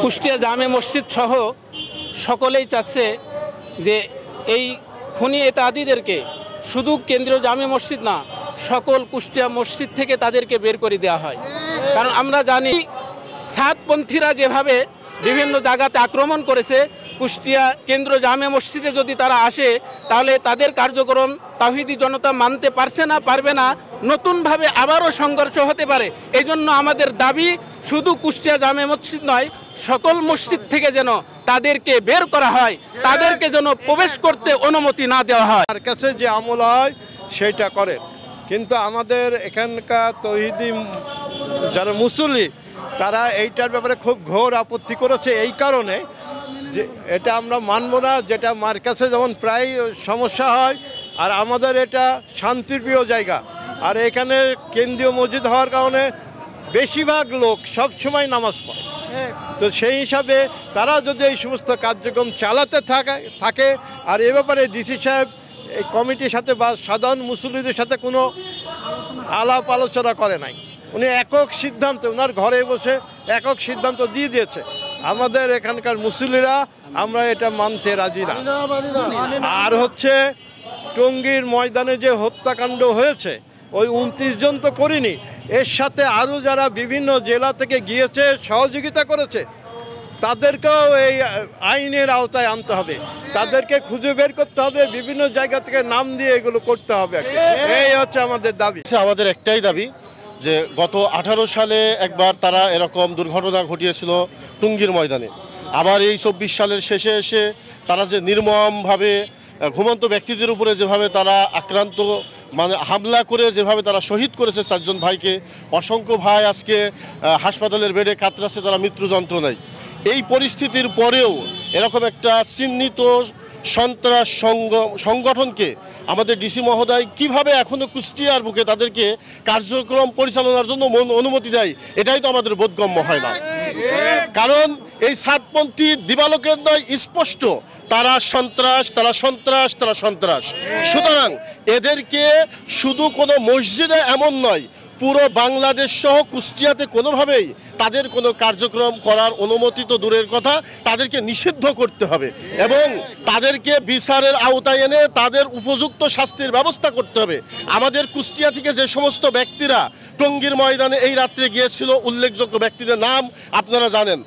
কুষ্টিয়া জামে মসজিদ সহ সকলেই চাচ্ছে যে এই খুনি ইত্যাদিদেরকে শুধু কেন্দ্রীয় জামে মসজিদ না, সকল কুষ্টিয়া মসজিদ থেকে তাদেরকে বের করে দেওয়া হয়। কারণ আমরা জানি সাতপন্থীরা যেভাবে বিভিন্ন জায়গাতে আক্রমণ করেছে, কুষ্টিয়া কেন্দ্র জামে মসজিদে যদি তারা আসে তাহলে তাদের কার্যক্রম তাওহীদি জনতা মানতে পারবে না, নতুনভাবে আবারও সংঘর্ষ হতে পারে। এই জন্য আমাদের দাবি শুধু কুষ্টিয়া জামে মসজিদ নয়, সকল মসজিদ থেকে যেন তাদেরকে বের করা হয়, তাদেরকে যেন প্রবেশ করতে অনুমতি না দেওয়া হয়। তার কাছে যে আমল হয় সেইটা করে, কিন্তু আমাদের এখানকার তাওহীদি যারা মুসল্লি তারা এইটার ব্যাপারে খুব ঘোর আপত্তি করেছে। এই কারণে যে এটা আমরা মানব না, যেটা মার্কাসে যেমন প্রায় সমস্যা হয়, আর আমাদের এটা শান্তিপ্রিয় জায়গা, আর এখানে কেন্দ্রীয় মসজিদ হওয়ার কারণে বেশিরভাগ লোক সবসময় নামাজ পড়ে। তো সেই হিসাবে তারা যদি এই সমস্ত কার্যক্রম চালাতে থাকে আর এ ব্যাপারে ডিসি সাহেব এই কমিটির সাথে বা সাধারণ মুসল্লিদের সাথে কোনো আলাপ আলোচনা করে নাই, উনি একক সিদ্ধান্ত ওনার ঘরে বসে একক সিদ্ধান্ত দিয়ে দিয়েছে। আমাদের এখানকার মুসল্লিরা আমরা এটা মানতে রাজি না। আর হচ্ছে টঙ্গীর ময়দানে যে হত্যাকাণ্ড হয়েছে, ওই 29 জন তো করিনি, এর সাথে আরও যারা বিভিন্ন জেলা থেকে গিয়েছে সহযোগিতা করেছে তাদেরকেও এই আইনের আওতায় আনতে হবে, তাদেরকে খুঁজে বের করতে হবে, বিভিন্ন জায়গা থেকে নাম দিয়ে এগুলো করতে হবে। এই হচ্ছে আমাদের দাবি। আমাদের একটাই দাবি যে গত 18 সালে একবার তারা এরকম দুর্ঘটনা ঘটিয়েছিল টঙ্গীর ময়দানে, আবার এই 24 সালের শেষে এসে তারা যে নির্মমভাবে ঘুমন্ত ব্যক্তিদের উপরে যেভাবে তারা আক্রান্ত হামলা করে যেভাবে তারা শহীদ করেছে 4 জন ভাইকে, অসংখ্য ভাই আজকে হাসপাতালের বেডে কাতরাচ্ছে তারা মৃত্যু যন্ত্রণায়। এই পরিস্থিতির পরেও এরকম একটা চিহ্নিত সন্ত্রাস সংগঠনকে আমাদের ডিসি মহোদয় কিভাবে এখনো কুষ্টিয়ার বুকে তাদেরকে কার্যক্রম পরিচালনার জন্য অনুমতি দেয়, এটাই তো আমাদের বোধগম্য হয় না। কারণ এই সাতপন্থী দিবালোকের নয়, স্পষ্ট তারা সন্ত্রাস, তারা সন্ত্রাস, তারা সন্ত্রাস। সুতরাং এদেরকে শুধু কোনো মসজিদে এমন নয়, পুরো বাংলাদেশ সহ কুষ্টিয়াতে কোনোভাবেই তাদের কোনো কার্যক্রম করার অনুমতি তো দূরের কথা, তাদেরকে নিষিদ্ধ করতে হবে এবং তাদেরকে বিচারের আওতায় এনে তাদের উপযুক্ত শাস্তির ব্যবস্থা করতে হবে। আমাদের কুষ্টিয়া থেকে যে সমস্ত ব্যক্তিরা টঙ্গীর ময়দানে এই রাত্রে গিয়েছিল, উল্লেখযোগ্য ব্যক্তিদের নাম আপনারা জানেন।